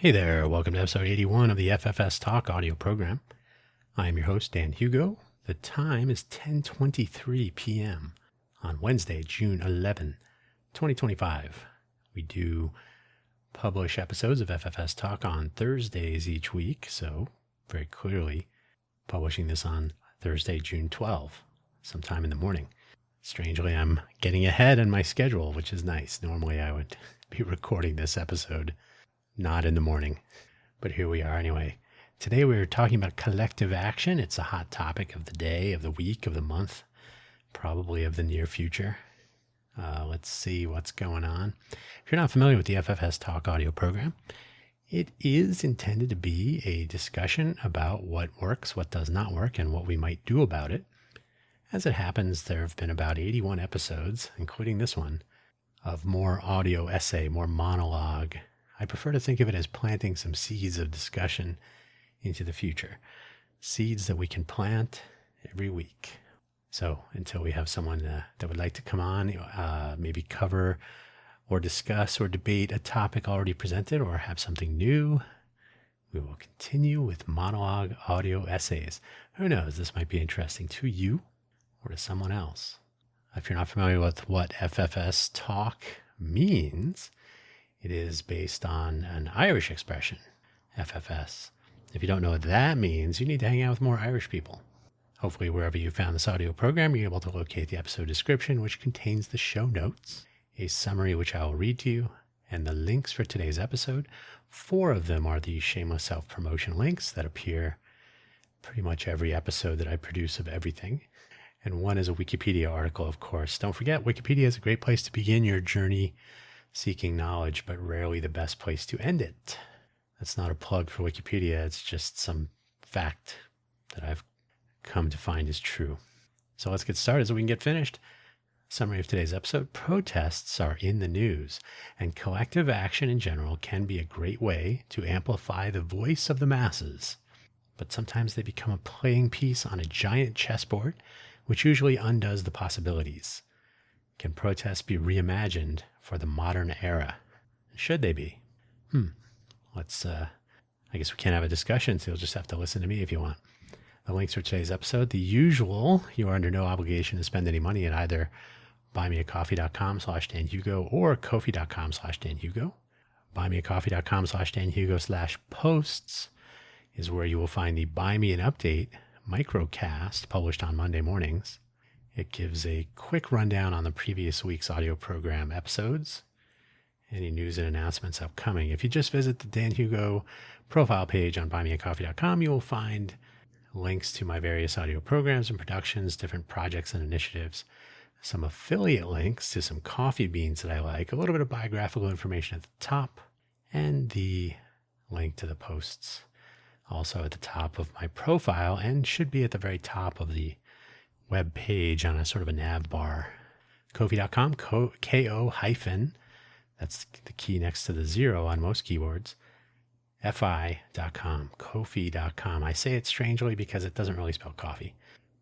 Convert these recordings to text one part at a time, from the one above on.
Hey there, welcome to episode 81 of the FFS Talk audio program. I am your host, Dan Hugo. The time is 10:23 p.m. on Wednesday, June 11, 2025. We do publish episodes of FFS Talk on Thursdays each week, so very clearly publishing this on Thursday, June 12, sometime in the morning. Strangely, I'm getting ahead in my schedule, which is nice. Normally I would be recording this episode not in the morning, but here we are anyway. Today we're talking about collective action. It's a hot topic of the day, of the week, of the month, probably of the near future. Let's see what's going on. If you're not familiar with the FFS Talk audio program, it is intended to be a discussion about what works, what does not work, and what we might do about it. As it happens, there have been about 81 episodes, including this one, of more audio essay, more monologue. I prefer to think of it as planting some seeds of discussion into the future. Seeds that we can plant every week. So until we have someone that would like to come on, maybe cover or discuss or debate a topic already presented or have something new, we will continue with monologue audio essays. Who knows, this might be interesting to you or to someone else. If you're not familiar with what FFS Talk means, it is based on an Irish expression, FFS. If you don't know what that means, you need to hang out with more Irish people. Hopefully, wherever you found this audio program, you're able to locate the episode description, which contains the show notes, a summary which I will read to you, and the links for today's episode. 4 of them are the shameless self-promotion links that appear pretty much every episode that I produce of everything. And 1 is a Wikipedia article, of course. Don't forget, Wikipedia is a great place to begin your journey seeking knowledge, but rarely the best place to end it. That's not a plug for Wikipedia. It's just some fact that I've come to find is true. So let's get started so we can get finished. Summary of today's episode. Protests are in the news, and collective action in general can be a great way to amplify the voice of the masses. But sometimes they become a playing piece on a giant chessboard, which usually undoes the possibilities. Can protests be reimagined for the modern era? Should they be? I guess we can't have a discussion, so you'll just have to listen to me if you want. The links for today's episode, the usual. You are under no obligation to spend any money at either buymeacoffee.com/danhugo or ko-fi.com/danhugo. Buymeacoffee.com/danhugo/posts is where you will find the Buy Me an Update microcast published on Monday mornings. It gives a quick rundown on the previous week's audio program episodes, any news and announcements upcoming. If you just visit the Dan Hugo profile page on buymeacoffee.com, you will find links to my various audio programs and productions, different projects and initiatives, some affiliate links to some coffee beans that I like, a little bit of biographical information at the top, and the link to the posts also at the top of my profile, and should be at the very top of the web page on a sort of a nav bar. Ko-fi.com, K-O hyphen, that's the key next to the 0 on most keyboards, fi.com, ko-fi.com. I say it strangely because it doesn't really spell coffee.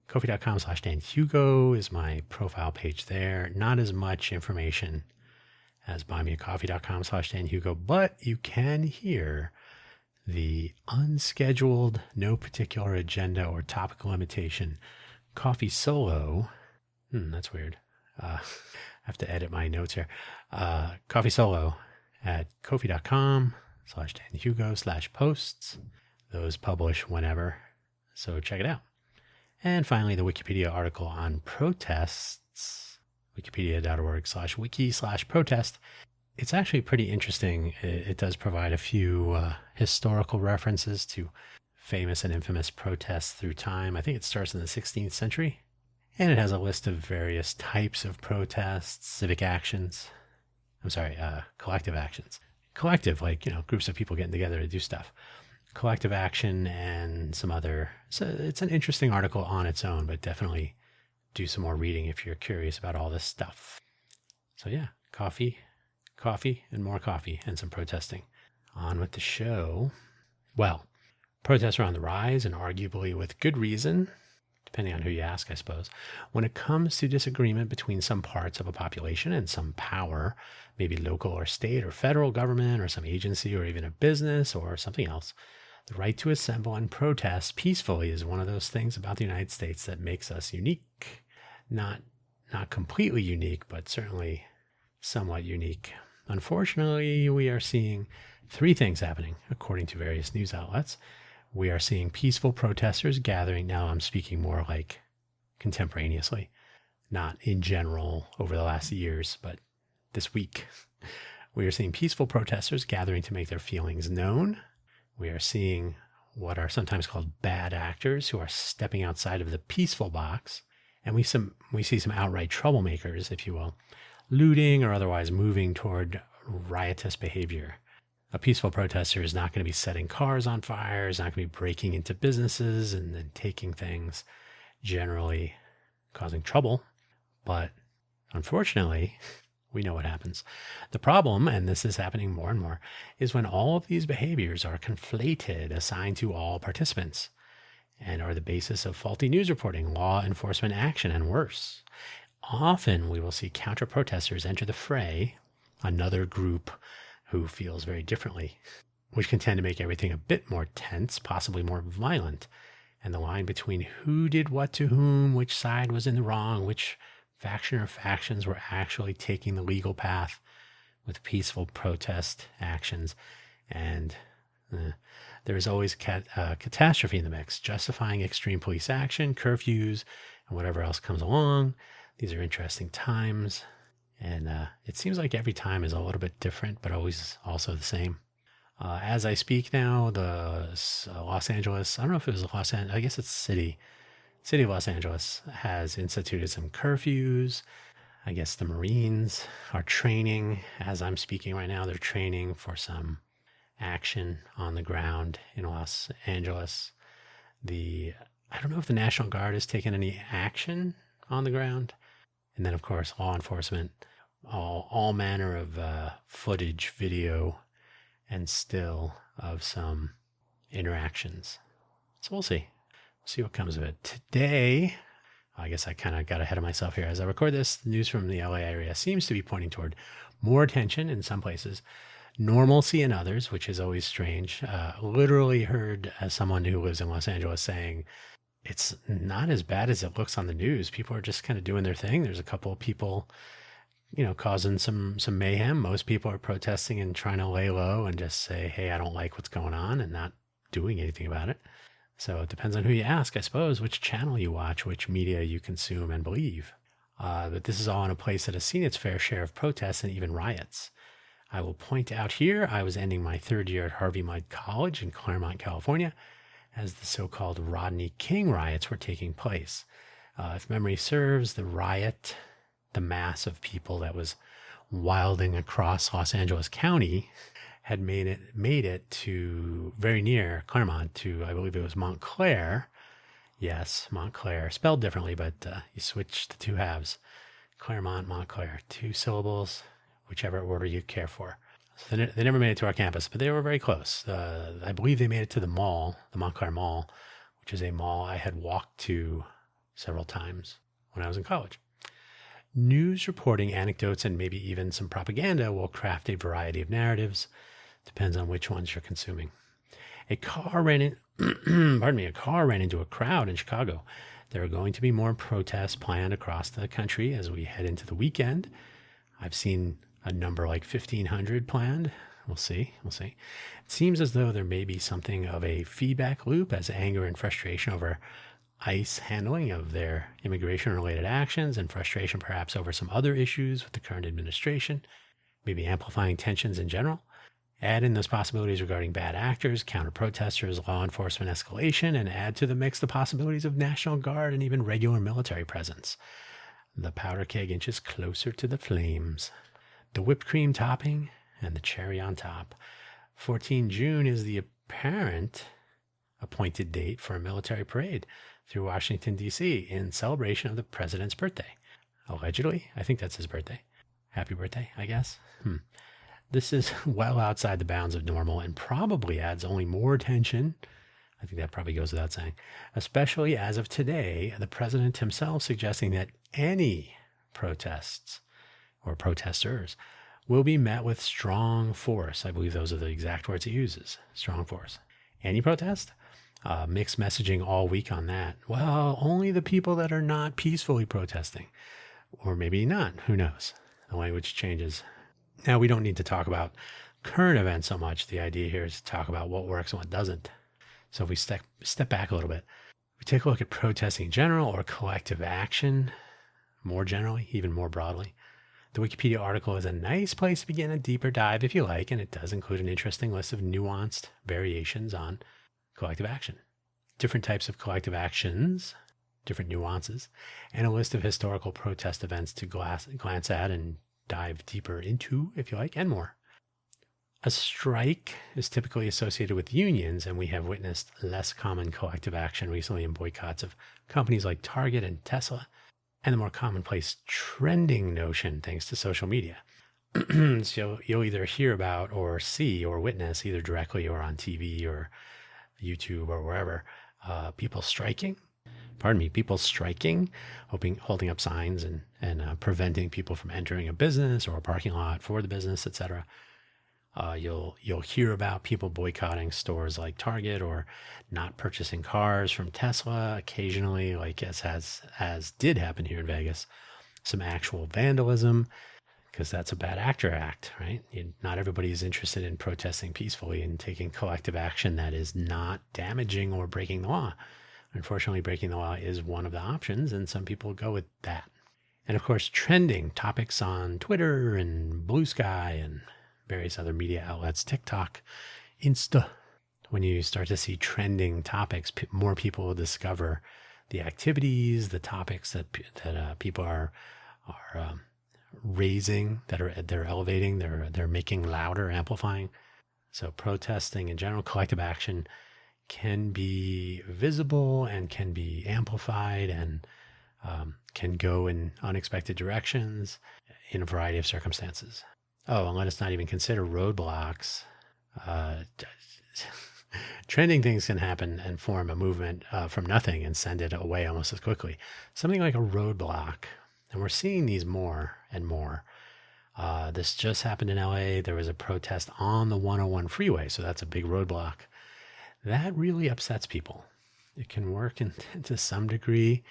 Ko-fi.com/danhugo is my profile page there. Not as much information as buymeacoffee.com/danhugo, but you can hear the unscheduled, no particular agenda or topic limitation coffee solo. That's weird. I have to edit my notes here. Coffee solo at ko-fi.com/danhugo/posts. Those publish whenever, so check it out. And finally, the Wikipedia article on protests, wikipedia.org/wiki/protest. It's actually pretty interesting. It does provide a few historical references to famous and infamous protests through time. I think it starts in the 16th century. And it has a list of various types of protests, civic actions. Collective actions. Collective, like, groups of people getting together to do stuff. Collective action and some other. So it's an interesting article on its own, but definitely do some more reading if you're curious about all this stuff. So yeah, coffee, and more coffee, and some protesting. On with the show. Well, protests are on the rise, and arguably with good reason. depending on who you ask, I suppose. When it comes to disagreement between some parts of a population and some power, maybe local or state or federal government or some agency or even a business or something else, the right to assemble and protest peacefully is one of those things about the United States that makes us unique. Not completely unique, but certainly somewhat unique. Unfortunately, we are seeing three things happening, according to various news outlets. We are seeing peaceful protesters gathering. Now I'm speaking more like contemporaneously, not in general over the last years, but this week. We are seeing peaceful protesters gathering to make their feelings known. We are seeing what are sometimes called bad actors who are stepping outside of the peaceful box. And we see some outright troublemakers, if you will, looting or otherwise moving toward riotous behavior. A peaceful protester is not going to be setting cars on fire, is not going to be breaking into businesses and then taking things, generally causing trouble. But unfortunately, we know what happens. The problem, and this is happening more and more, is when all of these behaviors are conflated, assigned to all participants, and are the basis of faulty news reporting, law enforcement action, and worse. Often we will see counter-protesters enter the fray, another group who feels very differently, which can tend to make everything a bit more tense, possibly more violent. And the line between who did what to whom, which side was in the wrong, which faction or factions were actually taking the legal path with peaceful protest actions. And there is always catastrophe in the mix, justifying extreme police action, curfews, and whatever else comes along. These are interesting times. And it seems like every time is a little bit different, but always also the same. As I speak now, the Los Angeles, I don't know if it was Los Angeles, I guess it's city of Los Angeles has instituted some curfews. I guess the Marines are training. As I'm speaking right now, they're training for some action on the ground in Los Angeles. I don't know if the National Guard has taken any action on the ground. And then, of course, law enforcement, all manner of footage, video, and still of some interactions. So we'll see. We'll see what comes of it. Today, I guess I kind of got ahead of myself here. As I record this, the news from the LA area seems to be pointing toward more attention in some places, normalcy in others, which is always strange. Literally heard as someone who lives in Los Angeles saying, it's not as bad as it looks on the news. People are just kind of doing their thing. There's a couple of people, causing some mayhem. Most people are protesting and trying to lay low and just say, hey, I don't like what's going on, and not doing anything about it. So it depends on who you ask, I suppose, which channel you watch, which media you consume and believe. But this is all in a place that has seen its fair share of protests and even riots. I will point out here, I was ending my third year at Harvey Mudd College in Claremont, California, as the so-called Rodney King riots were taking place. If memory serves, the mass of people that was wilding across Los Angeles County had made it to very near Claremont, to I believe it was Montclair. Yes, Montclair, spelled differently, but you switch the two halves. Claremont, Montclair, 2 syllables, whichever order you care for. So they never made it to our campus, but they were very close. I believe they made it to the mall, the Montclair Mall, which is a mall I had walked to several times when I was in college. News reporting, anecdotes, and maybe even some propaganda will craft a variety of narratives. Depends on which ones you're consuming. A car ran into a crowd in Chicago. There are going to be more protests planned across the country as we head into the weekend. I've seen a number like 1,500 planned. We'll see. It seems as though there may be something of a feedback loop as anger and frustration over ICE handling of their immigration-related actions and frustration perhaps over some other issues with the current administration, maybe amplifying tensions in general. Add in those possibilities regarding bad actors, counter-protesters, law enforcement escalation, and add to the mix the possibilities of National Guard and even regular military presence. The powder keg inches closer to the flames. The whipped cream topping and the cherry on top. 14 June is the apparent appointed date for a military parade through Washington, D.C. in celebration of the president's birthday. Allegedly, I think that's his birthday. Happy birthday, I guess. This is well outside the bounds of normal and probably adds only more tension, I think that probably goes without saying, especially as of today, the president himself suggesting that any protests or protesters will be met with strong force. I believe those are the exact words he uses, strong force. Any protest? Mixed messaging all week on that. Well, only the people that are not peacefully protesting, or maybe not, who knows? The language changes. Now, we don't need to talk about current events so much. The idea here is to talk about what works and what doesn't. So if we step back a little bit, we take a look at protesting in general or collective action more generally, even more broadly. The Wikipedia article is a nice place to begin a deeper dive if you like, and it does include an interesting list of nuanced variations on collective action, different types of collective actions, different nuances, and a list of historical protest events to glance at and dive deeper into, if you like, and more. A strike is typically associated with unions, and we have witnessed less common collective action recently in boycotts of companies like Target and Tesla, and the more commonplace trending notion thanks to social media. So you'll either hear about or see or witness, either directly or on TV or YouTube or wherever, people striking, holding up signs and preventing people from entering a business or a parking lot for the business, etc. You'll hear about people boycotting stores like Target or not purchasing cars from Tesla occasionally, like as did happen here in Vegas. Some actual vandalism, because that's a bad actor act, right? Not everybody is interested in protesting peacefully and taking collective action that is not damaging or breaking the law. Unfortunately, breaking the law is one of the options, and some people go with that. And of course, trending topics on Twitter and Blue Sky and various other media outlets, TikTok, Insta. When you start to see trending topics, more people will discover the activities, the topics that people are raising, they're elevating, they're making louder, amplifying. So protesting in general, collective action can be visible and can be amplified and can go in unexpected directions in a variety of circumstances. Oh, and let us not even consider roadblocks. Trending things can happen and form a movement from nothing and send it away almost as quickly. Something like a roadblock. And we're seeing these more and more. This just happened in LA. There was a protest on the 101 freeway. So that's a big roadblock. That really upsets people. It can work to some degree.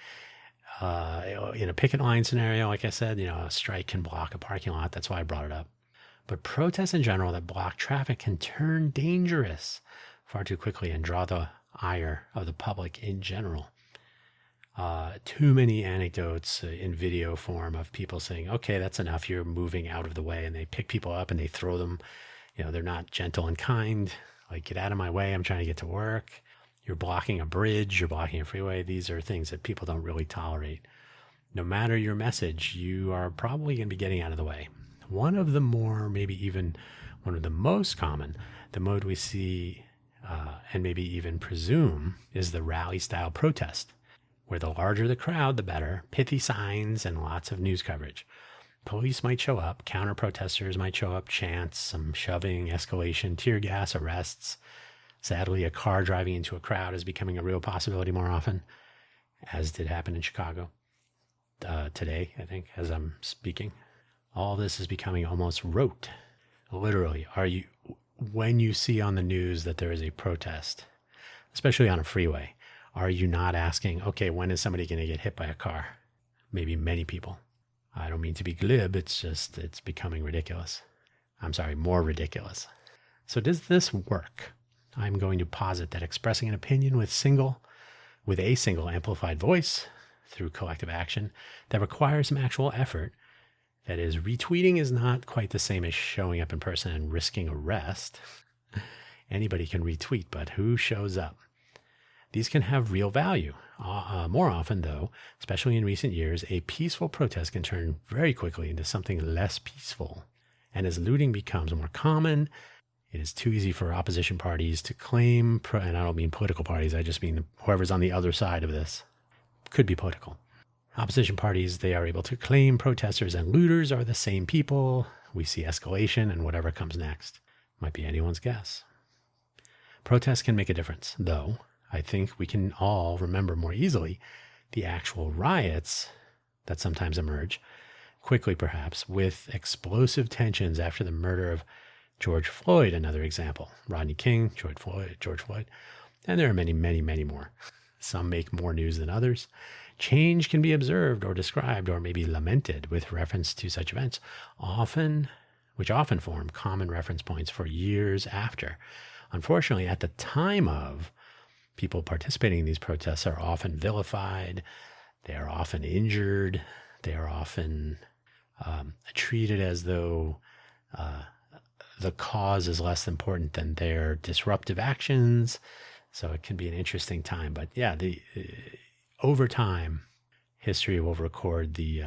In a picket line scenario, like I said, a strike can block a parking lot. That's why I brought it up. But protests in general that block traffic can turn dangerous far too quickly and draw the ire of the public in general. Too many anecdotes in video form of people saying, okay, that's enough. You're moving out of the way. And they pick people up and they throw them. They're not gentle and kind. Like, get out of my way. I'm trying to get to work. You're blocking a bridge. You're blocking a freeway. These are things that people don't really tolerate. No matter your message, you are probably going to be getting out of the way. One of the more, maybe even one of the most common, the mode we see and maybe even presume is the rally style protest, where the larger the crowd, the better, pithy signs and lots of news coverage. Police might show up, counter protesters might show up, chants, some shoving, escalation, tear gas, arrests. Sadly, a car driving into a crowd is becoming a real possibility more often, as did happen in Chicago today, I think, as I'm speaking. All this is becoming almost rote. Literally, when you see on the news that there is a protest, especially on a freeway, are you not asking, okay, when is somebody going to get hit by a car? Maybe many people. I don't mean to be glib. It's becoming ridiculous. I'm sorry, more ridiculous. So does this work? I'm going to posit that expressing an opinion with a single amplified voice through collective action that requires some actual effort. That is, retweeting is not quite the same as showing up in person and risking arrest. Anybody can retweet, but who shows up? These can have real value. More often, though, especially in recent years, a peaceful protest can turn very quickly into something less peaceful. And as looting becomes more common, it is too easy for opposition parties to claim, and I don't mean political parties, I just mean whoever's on the other side of this. Could be political. Opposition parties, they are able to claim protesters and looters are the same people. We see escalation and whatever comes next. Might be anyone's guess. Protests can make a difference, though. I think we can all remember more easily the actual riots that sometimes emerge, quickly perhaps, with explosive tensions after the murder of George Floyd, another example. Rodney King, George Floyd, and there are many, many, many more. Some make more news than others. Change can be observed or described or maybe lamented with reference to such events, which often form common reference points for years after. Unfortunately, at the time of, people participating in these protests are often vilified, they are often injured, they are often treated as though the cause is less important than their disruptive actions. So it can be an interesting time. But yeah, over time, history will record the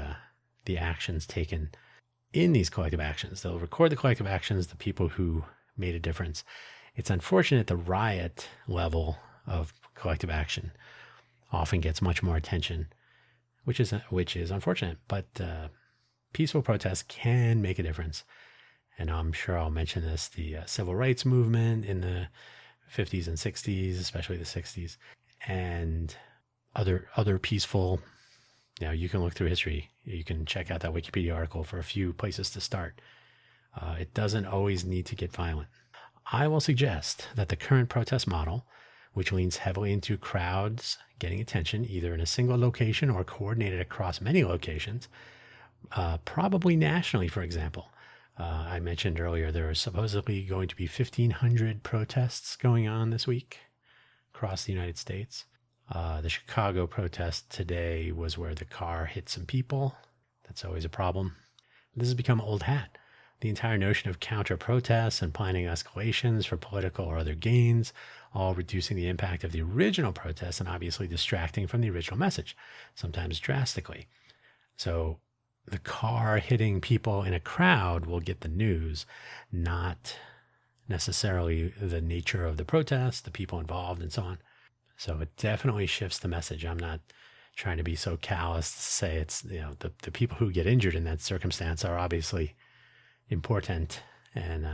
actions taken in these collective actions. They'll record the collective actions, the people who made a difference. It's unfortunate the riot level of collective action often gets much more attention, which is unfortunate. But peaceful protests can make a difference. And I'm sure I'll mention this, the civil rights movement in the 50s and 60s, especially the 60s, and other peaceful, you can look through history. You can check out that Wikipedia article for a few places to start. It doesn't always need to get violent. I will suggest that the current protest model, which leans heavily into crowds getting attention either in a single location or coordinated across many locations, probably nationally, for example. I mentioned earlier there are supposedly going to be 1,500 protests going on this week across the United States. The Chicago protest today was where the car hit some people. That's always a problem. This has become old hat. The entire notion of counter-protests and planning escalations for political or other gains, all reducing the impact of the original protests and obviously distracting from the original message, sometimes drastically. So the car hitting people in a crowd will get the news, not necessarily the nature of the protest, the people involved, and so on. So it definitely shifts the message. I'm not trying to be so callous to say it's, the people who get injured in that circumstance are obviously important, and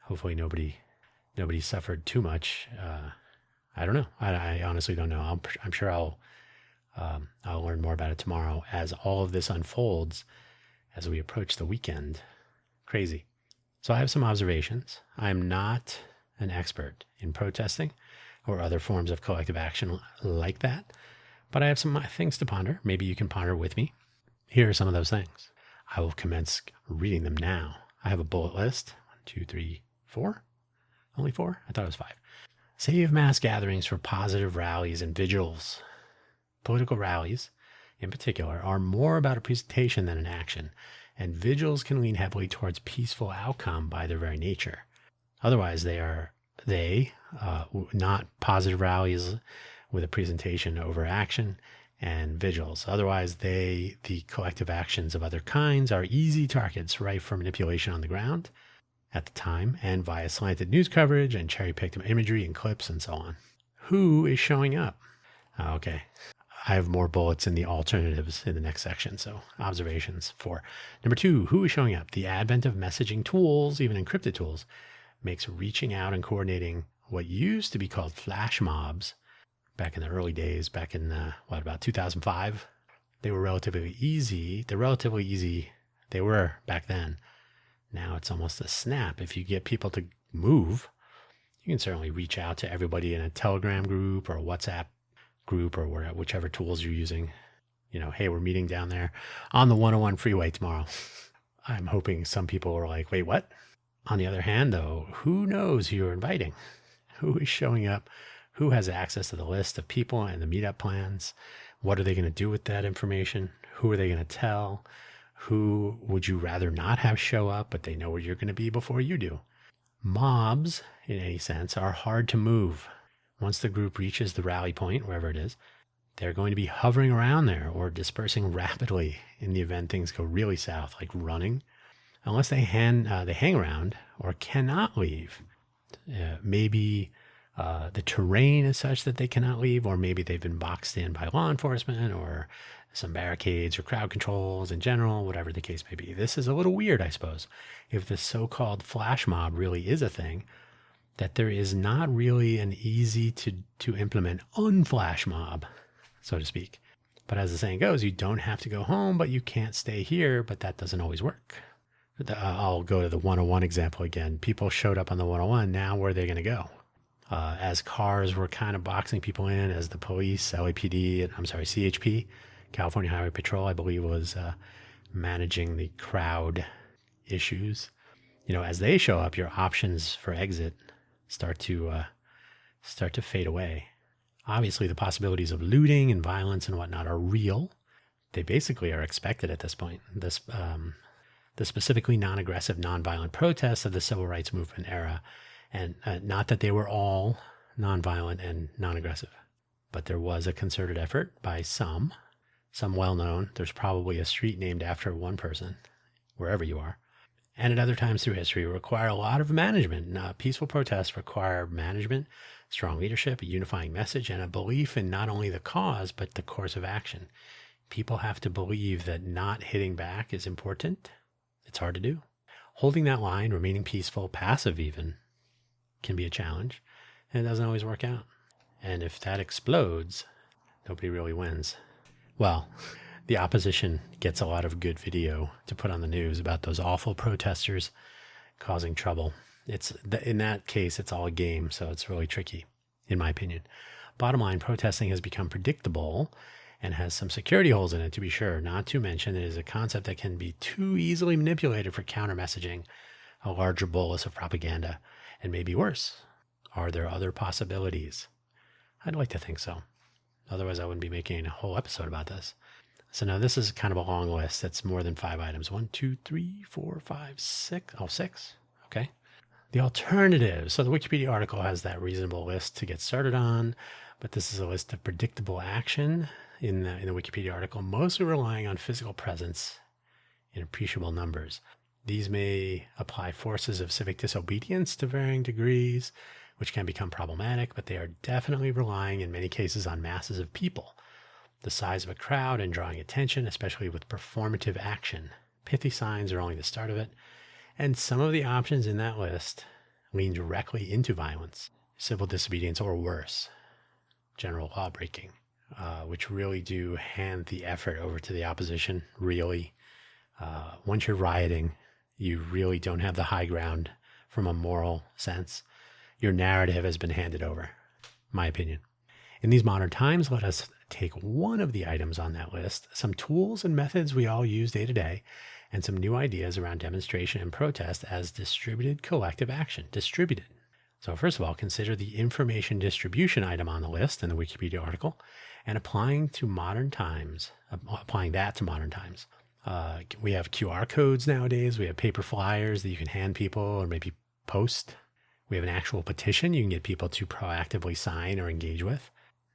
hopefully nobody suffered too much. I don't know. I honestly don't know. I'm sure I'll learn more about it tomorrow as all of this unfolds as we approach the weekend. Crazy. So I have some observations. I'm not an expert in protesting or other forms of collective action like that, but I have some things to ponder. Maybe you can ponder with me. Here are some of those things. I will commence reading them now. I have a bullet list. 1, 2, 3, 4. Only 4? I thought it was 5. Save mass gatherings for positive rallies and vigils. Political rallies, in particular, are more about a presentation than an action, and vigils can lean heavily towards peaceful outcome by their very nature. Otherwise, not positive rallies with a presentation over action, and vigils. Otherwise, the collective actions of other kinds are easy targets ripe for manipulation on the ground at the time and via slanted news coverage and cherry-picked imagery and clips and so on. Who is showing up? Okay. I have more bullets in the alternatives in the next section. So observations 4. Number 2, who is showing up? The advent of messaging tools, even encrypted tools, makes reaching out and coordinating what used to be called flash mobs back in the early days, back in, about 2005? They were relatively easy. They were back then. Now it's almost a snap. If you get people to move, you can certainly reach out to everybody in a Telegram group or a WhatsApp group or whichever tools you're using. Hey, we're meeting down there on the 101 freeway tomorrow. I'm hoping some people are like, wait, what? On the other hand, though, who knows who you're inviting? Who is showing up? Who has access to the list of people and the meetup plans? What are they going to do with that information? Who are they going to tell? Who would you rather not have show up, but they know where you're going to be before you do? Mobs, in any sense, are hard to move. Once the group reaches the rally point, wherever it is, they're going to be hovering around there or dispersing rapidly in the event things go really south, like running, unless they hang around or cannot leave. Maybe the terrain is such that they cannot leave, or maybe they've been boxed in by law enforcement or some barricades or crowd controls in general, whatever the case may be. This is a little weird, I suppose. If the so-called flash mob really is a thing, that there is not really an easy to implement unflash mob, so to speak. But as the saying goes, you don't have to go home, but you can't stay here, but that doesn't always work. I'll go to the 101 example again. People showed up on the 101. Now where are they going to go? As cars were kind of boxing people in, as the police, CHP, California Highway Patrol, I believe, was managing the crowd issues. As they show up, your options for exit start to fade away. Obviously, the possibilities of looting and violence and whatnot are real. They basically are expected at this point. The specifically non-aggressive, non-violent protests of the civil rights movement era, and not that they were all non-violent and non-aggressive, but there was a concerted effort by some well-known. There's probably a street named after one person, wherever you are. And at other times through history, require a lot of management. Peaceful protests require management, strong leadership, a unifying message, and a belief in not only the cause, but the course of action. People have to believe that not hitting back is important. It's hard to do. Holding that line, remaining peaceful, passive even, can be a challenge, and it doesn't always work out. And if that explodes, nobody really wins. Well, the opposition gets a lot of good video to put on the news about those awful protesters causing trouble. In that case, it's all a game, so it's really tricky, in my opinion. Bottom line, protesting has become predictable and has some security holes in it, to be sure. Not to mention, it is a concept that can be too easily manipulated for counter-messaging, a larger bolus of propaganda, and maybe worse. Are there other possibilities? I'd like to think so. Otherwise, I wouldn't be making a whole episode about this. So now this is kind of a long list. That's more than 5 items. 1, 2, 3, 4, 5, 6. Oh, 6. Okay. The alternatives. So the Wikipedia article has that reasonable list to get started on, but this is a list of predictable action in the Wikipedia article, mostly relying on physical presence in appreciable numbers. These may apply forces of civic disobedience to varying degrees, which can become problematic, but they are definitely relying in many cases on masses of people. The size of a crowd and drawing attention, especially with performative action. Pithy signs are only the start of it, and some of the options in that list lean directly into violence, civil disobedience, or worse, general law breaking, which really do hand the effort over to the opposition, really. Once you're rioting, you really don't have the high ground from a moral sense. Your narrative has been handed over, my opinion. In these modern times, let us take one of the items on that list, some tools and methods we all use day to day, and some new ideas around demonstration and protest as distributed collective action. Distributed. So first of all, consider the information distribution item on the list in the Wikipedia article and applying that to modern times. We have QR codes nowadays. We have paper flyers that you can hand people or maybe post. We have an actual petition you can get people to proactively sign or engage with.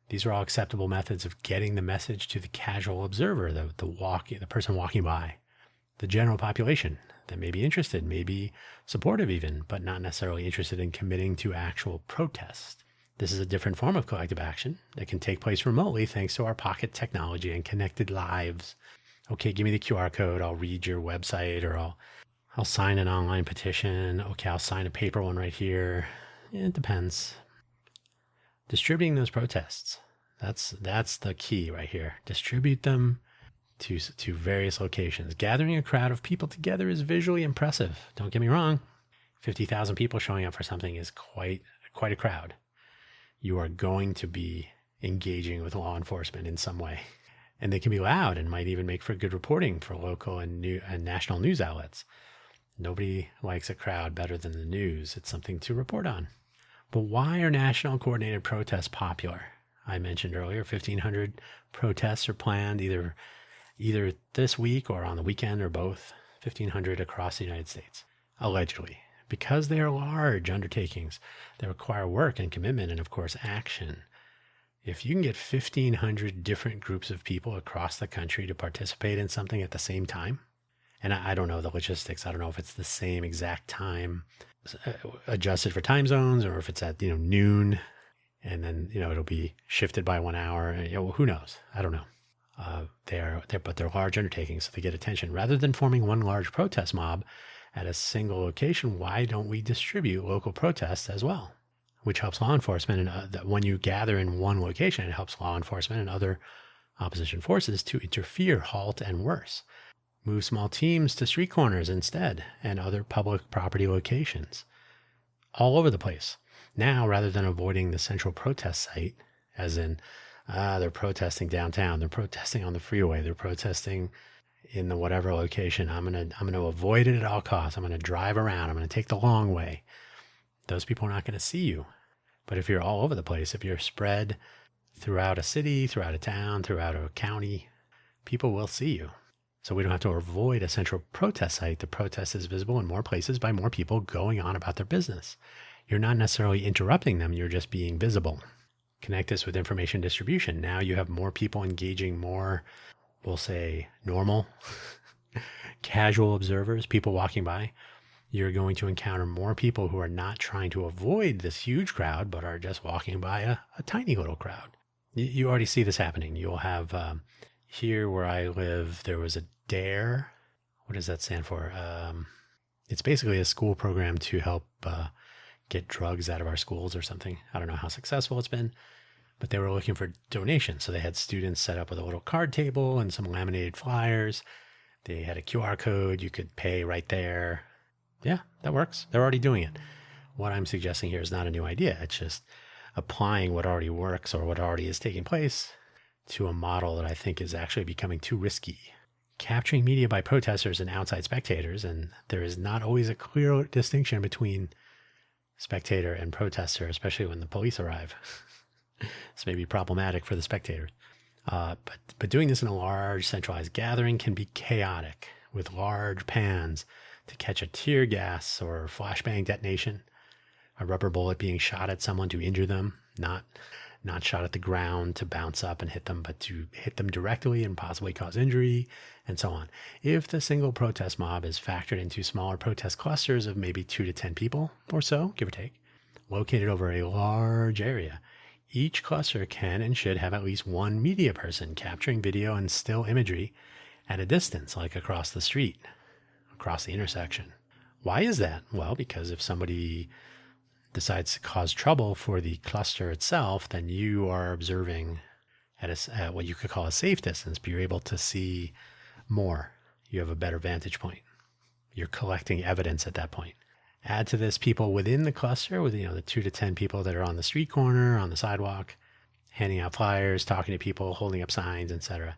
These are all acceptable methods of getting the message to the casual observer, the person walking by, the general population that may be interested, may be supportive even, but not necessarily interested in committing to actual protest. This is a different form of collective action that can take place remotely thanks to our pocket technology and connected lives. Okay, give me the QR code. I'll read your website, or I'll sign an online petition. Okay, I'll sign a paper one right here. It depends. Distributing those protests. That's the key right here. Distribute them to various locations. Gathering a crowd of people together is visually impressive. Don't get me wrong. 50,000 people showing up for something is quite a crowd. You are going to be engaging with law enforcement in some way. And they can be loud and might even make for good reporting for local and national news outlets. Nobody likes a crowd better than the news. It's something to report on. But why are national coordinated protests popular? I mentioned earlier, 1,500 protests are planned either this week or on the weekend or both. 1,500 across the United States, allegedly. Because they are large undertakings that require work and commitment and, of course, action. If you can get 1,500 different groups of people across the country to participate in something at the same time, and I don't know the logistics. I don't know if it's the same exact time adjusted for time zones, or if it's at noon, and then it'll be shifted by 1 hour. Who knows? I don't know. But they're large undertakings, so they get attention. Rather than forming one large protest mob, at a single location, why don't we distribute local protests as well? Which helps law enforcement. And when you gather in one location, it helps law enforcement and other opposition forces to interfere, halt, and worse. Move small teams to street corners instead and other public property locations all over the place. Now, rather than avoiding the central protest site, as in, they're protesting downtown, they're protesting on the freeway, they're protesting in the whatever location, I'm gonna avoid it at all costs. I'm gonna drive around. I'm gonna take the long way. Those people are not gonna see you. But if you're all over the place, if you're spread throughout a city, throughout a town, throughout a county, people will see you. So we don't have to avoid a central protest site. The protest is visible in more places by more people going on about their business. You're not necessarily interrupting them. You're just being visible. Connect this with information distribution. Now you have more people engaging more, we'll say, normal, casual observers, people walking by. You're going to encounter more people who are not trying to avoid this huge crowd, but are just walking by a tiny little crowd. You already see this happening. You'll have here where I live, there was a DARE. What does that stand for? It's basically a school program to help get drugs out of our schools or something. I don't know how successful it's been, but they were looking for donations. So they had students set up with a little card table and some laminated flyers. They had a QR code. You could pay right there. Yeah, that works. They're already doing it. What I'm suggesting here is not a new idea. It's just applying what already works or what already is taking place to a model that I think is actually becoming too risky. Capturing media by protesters and outside spectators, and there is not always a clear distinction between spectator and protester, especially when the police arrive. This may be problematic for the spectators. But doing this in a large centralized gathering can be chaotic, with large pans to catch a tear gas or flashbang detonation, a rubber bullet being shot at someone to injure them, not shot at the ground to bounce up and hit them, but to hit them directly and possibly cause injury, and so on. If the single protest mob is factored into smaller protest clusters of maybe 2 to 10 people or so, give or take, located over a large area, each cluster can and should have at least one media person capturing video and still imagery at a distance, like across the street, across the intersection. Why is that? Well, because if somebody decides to cause trouble for the cluster itself, then you are observing at what you could call a safe distance, but you're able to see more. You have a better vantage point. You're collecting evidence at that point. Add to this people within the cluster, with the 2 to 10 people that are on the street corner, on the sidewalk, handing out flyers, talking to people, holding up signs, etc.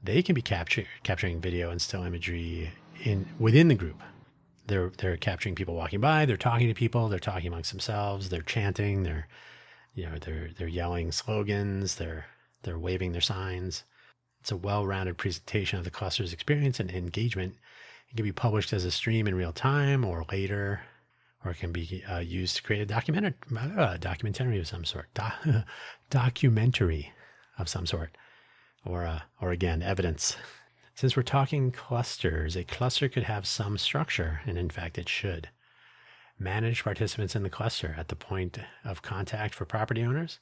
They can be capturing video and still imagery within the group. They're capturing people walking by. They're talking to people. They're talking amongst themselves. They're chanting. They're yelling slogans. They're waving their signs. It's a well-rounded presentation of the cluster's experience and engagement. It can be published as a stream in real time or later, or it can be used to create a documentary of some sort, documentary of some sort, or again, evidence. Since we're talking clusters, a cluster could have some structure, and in fact it should. Manage participants in the cluster at the point of contact for property owners.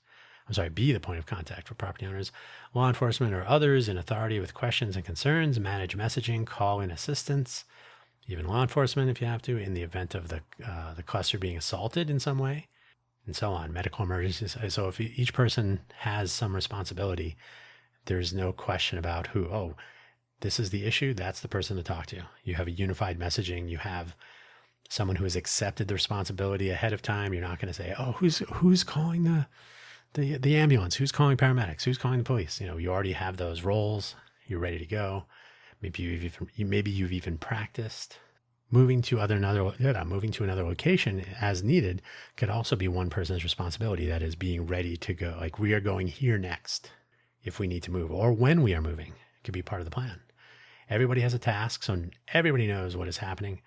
Be the point of contact for property owners, law enforcement, or others in authority with questions and concerns. Manage messaging, call in assistance, even law enforcement if you have to, in the event of the cluster being assaulted in some way, and so on. Medical emergencies. So if each person has some responsibility, there's no question about who. Oh, this is the issue. That's the person to talk to. You have a unified messaging. You have someone who has accepted the responsibility ahead of time. You're not going to say, oh, who's calling the ambulance? Who's calling paramedics? Who's calling the police? You already have those roles. You're ready to go. Maybe you've even practiced. Moving to another location as needed could also be one person's responsibility. That is being ready to go. Like, we are going here next if we need to move, or when we are moving. It could be part of the plan. Everybody has a task, so everybody knows what is happening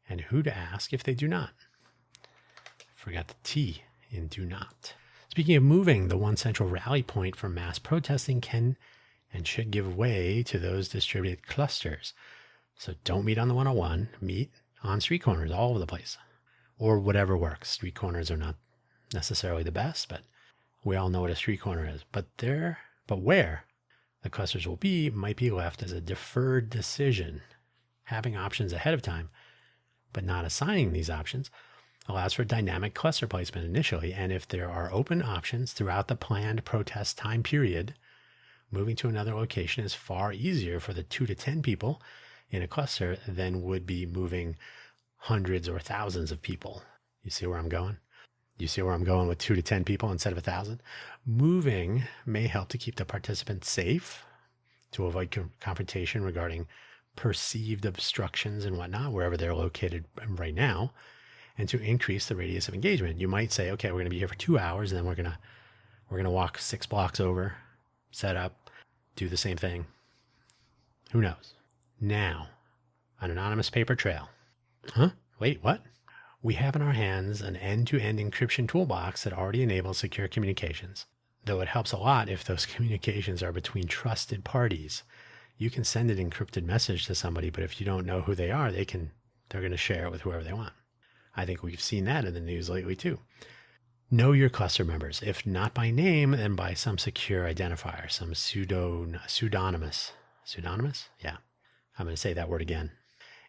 and who to ask if they do not. Forgot the T in do not. Speaking of moving, the one central rally point for mass protesting can and should give way to those distributed clusters. So don't meet on the 101, meet on street corners all over the place, or whatever works. Street corners are not necessarily the best, but we all know what a street corner is. But where the clusters will be might be left as a deferred decision. Having options ahead of time but not assigning these options allows for dynamic cluster placement initially. And if there are open options throughout the planned protest time period, moving to another location is far easier for the 2 to 10 people in a cluster than would be moving hundreds or thousands of people. You see where I'm going? You see where I'm going with 2 to 10 people instead of 1,000? Moving may help to keep the participants safe, to avoid confrontation regarding perceived obstructions and whatnot, wherever they're located right now, and to increase the radius of engagement. You might say, okay, we're going to be here for 2 hours, and then we're going to walk 6 blocks over, set up, do the same thing. Who knows? Now, an anonymous paper trail. Huh? Wait, what? We have in our hands an end-to-end encryption toolbox that already enables secure communications, though it helps a lot if those communications are between trusted parties. You can send an encrypted message to somebody, but if you don't know who they are, they're going to share it with whoever they want. I think we've seen that in the news lately too. Know your cluster members, if not by name, then by some secure identifier, some pseudonymous. Pseudonymous? Yeah. I'm going to say that word again.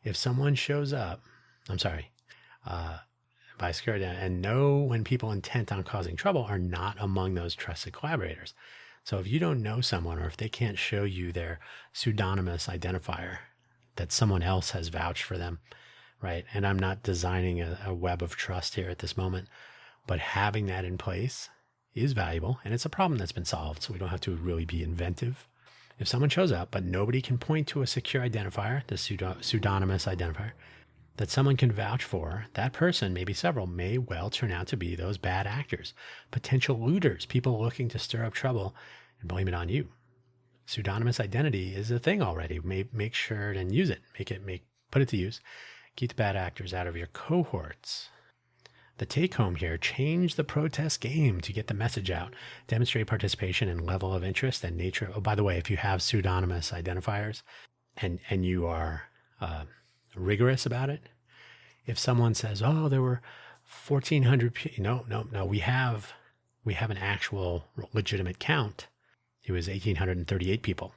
If someone shows up, by security, and know when people intent on causing trouble are not among those trusted collaborators. So if you don't know someone, or if they can't show you their pseudonymous identifier that someone else has vouched for them, right? And I'm not designing a web of trust here at this moment, but having that in place is valuable, and it's a problem that's been solved, so we don't have to really be inventive. If someone shows up, but nobody can point to a secure identifier, the pseudonymous identifier, that someone can vouch for, that person, maybe several, may well turn out to be those bad actors, potential looters, people looking to stir up trouble and blame it on you. Pseudonymous identity is a thing already. Make sure and use it. Put it to use. Keep the bad actors out of your cohorts. The take home here, change the protest game to get the message out. Demonstrate participation and level of interest and nature. Oh, by the way, if you have pseudonymous identifiers and you are rigorous about it, if someone says, oh, there were 1,400 people, no, we have an actual legitimate count. It was 1,838 people,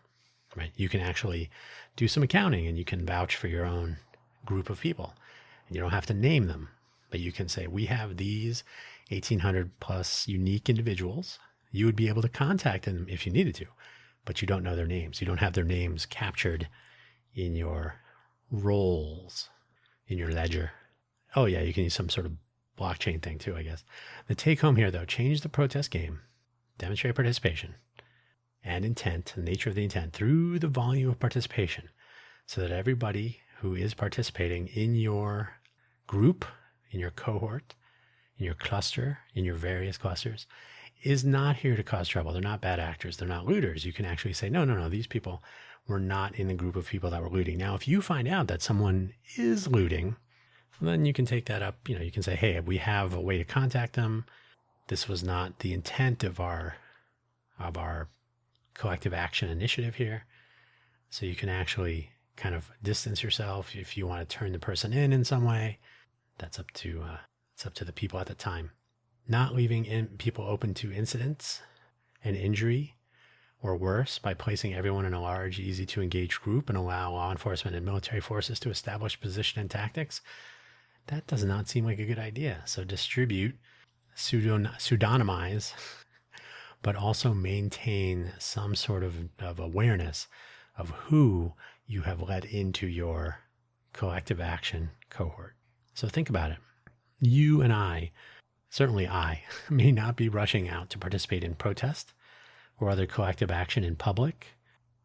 right? You can actually do some accounting and you can vouch for your own group of people. And you don't have to name them, but you can say, we have these 1,800 plus unique individuals. You would be able to contact them if you needed to, but you don't know their names. You don't have their names captured in your roles, in your ledger. Oh yeah, you can use some sort of blockchain thing too, I guess. The take home here though, change the protest game, demonstrate participation and intent, the nature of the intent through the volume of participation, so that everybody who is participating in your group, in your cohort, in your cluster, in your various clusters, is not here to cause trouble. They're not bad actors. They're not looters. You can actually say, no, these people were not in the group of people that were looting. Now, if you find out that someone is looting, then you can take that up. You can say, hey, we have a way to contact them. This was not the intent of our collective action initiative here. So you can actually kind of distance yourself if you want to turn the person in some way. That's up to the people at the time. Not leaving people open to incidents and injury or worse by placing everyone in a large, easy to engage group and allow law enforcement and military forces to establish position and tactics. That does not seem like a good idea. So distribute, pseudonymize, but also maintain some sort of awareness of who you have let into your collective action cohort. So think about it. You and I, certainly I, may not be rushing out to participate in protest or other collective action in public.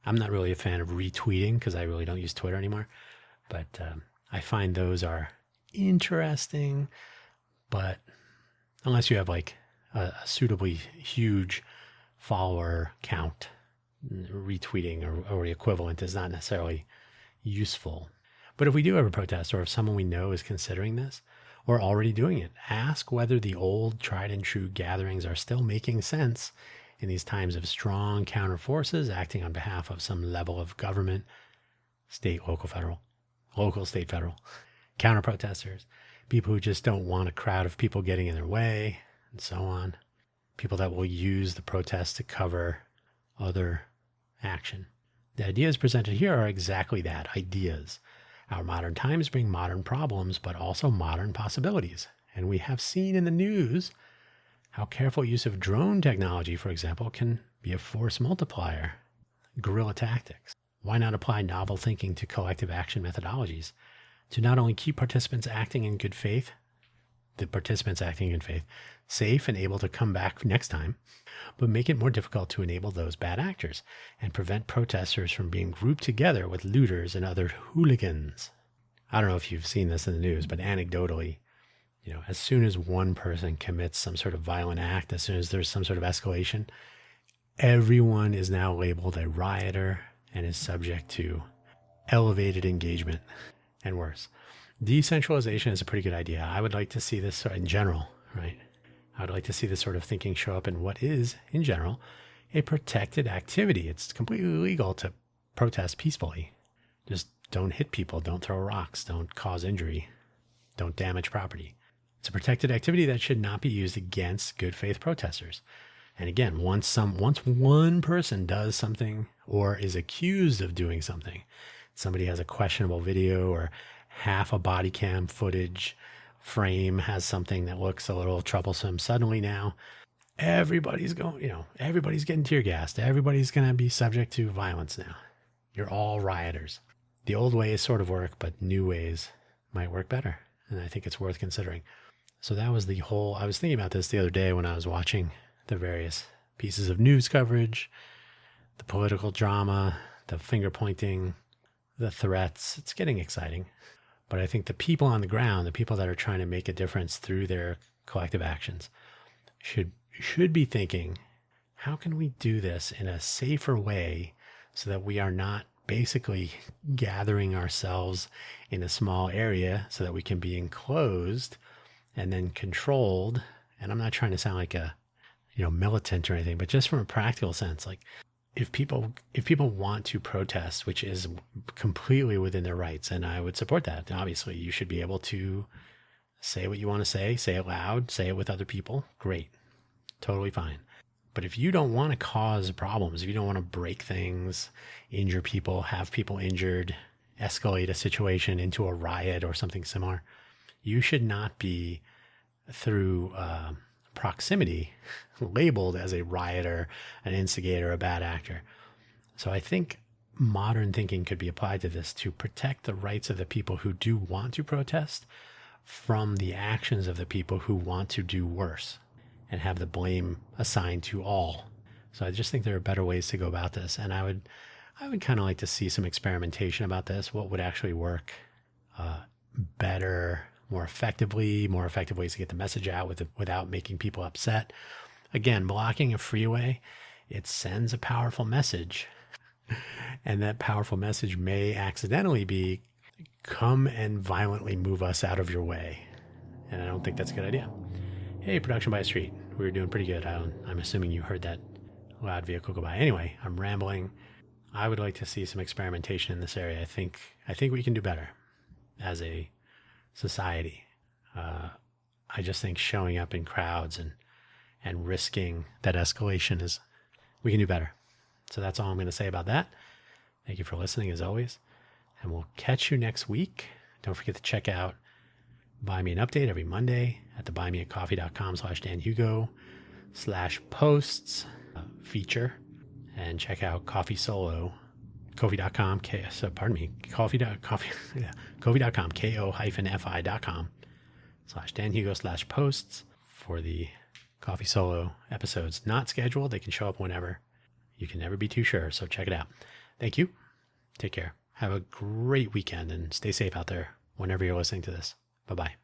I'm not really a fan of retweeting because I really don't use Twitter anymore. But I find those are interesting. But unless you have like a suitably huge follower count, retweeting or the equivalent is not necessarily useful. But if we do have a protest, or if someone we know is considering this or already doing it, ask whether the old tried and true gatherings are still making sense in these times of strong counter forces acting on behalf of some level of government, state, local, state, federal, counter protesters, people who just don't want a crowd of people getting in their way, and so on. People that will use the protest to cover other action. The ideas presented here are exactly that, ideas. Our modern times bring modern problems, but also modern possibilities. And we have seen in the news how careful use of drone technology, for example, can be a force multiplier. Guerrilla tactics. Why not apply novel thinking to collective action methodologies to not only keep participants acting in good faith, safe and able to come back next time, but make it more difficult to enable those bad actors and prevent protesters from being grouped together with looters and other hooligans. I don't know if you've seen this in the news, but anecdotally, as soon as one person commits some sort of violent act, as soon as there's some sort of escalation, everyone is now labeled a rioter and is subject to elevated engagement and worse. Decentralization is a pretty good idea. I would like to see this in general, right? I would like to see this sort of thinking show up in what is, in general, a protected activity. It's completely legal to protest peacefully. Just don't hit people, don't throw rocks, don't cause injury, don't damage property. It's a protected activity that should not be used against good faith protesters. And again, once one person does something or is accused of doing something, somebody has a questionable video or half a body cam footage frame has something that looks a little troublesome, suddenly now everybody's getting tear gassed. Everybody's going to be subject to violence now. You're all rioters. The old ways sort of work, but new ways might work better. And I think it's worth considering. So that was I was thinking about this the other day when I was watching the various pieces of news coverage, the political drama, the finger pointing, the threats. It's getting exciting. But I think the people on the ground, the people that are trying to make a difference through their collective actions, should be thinking, how can we do this in a safer way so that we are not basically gathering ourselves in a small area so that we can be enclosed and then controlled. And I'm not trying to sound like a militant or anything, but just from a practical sense, like if people want to protest, which is completely within their rights, and I would support that. Obviously, you should be able to say what you want to say it loud, say it with other people. Great. Totally fine. But if you don't want to cause problems, if you don't want to break things, injure people, have people injured, escalate a situation into a riot or something similar, you should not be through proximity labeled as a rioter, an instigator, a bad actor. So I think modern thinking could be applied to this to protect the rights of the people who do want to protest from the actions of the people who want to do worse and have the blame assigned to all. So I just think there are better ways to go about this. And I would kind of like to see some experimentation about this. What would actually work better, more effective ways to get the message out without making people upset. Again, blocking a freeway, it sends a powerful message. And that powerful message may accidentally be, come and violently move us out of your way. And I don't think that's a good idea. Hey, production by street. We were doing pretty good. I'm assuming you heard that loud vehicle go by. Anyway, I'm rambling. I would like to see some experimentation in this area. I think we can do better as a society. I just think showing up in crowds and risking that escalation we can do better. So that's all I'm going to say about that. Thank you for listening as always. And we'll catch you next week. Don't forget to check out Buy Me an Update every Monday at the buymeacoffee.com/danhugo/posts feature. And check out Coffee Solo, Ko-fi.com, Ko-fi.com, ko-fi.com/danhugo/posts for the Coffee Solo episodes. Not scheduled. They can show up whenever. You can never be too sure. So check it out. Thank you. Take care. Have a great weekend and stay safe out there whenever you're listening to this. Bye-bye.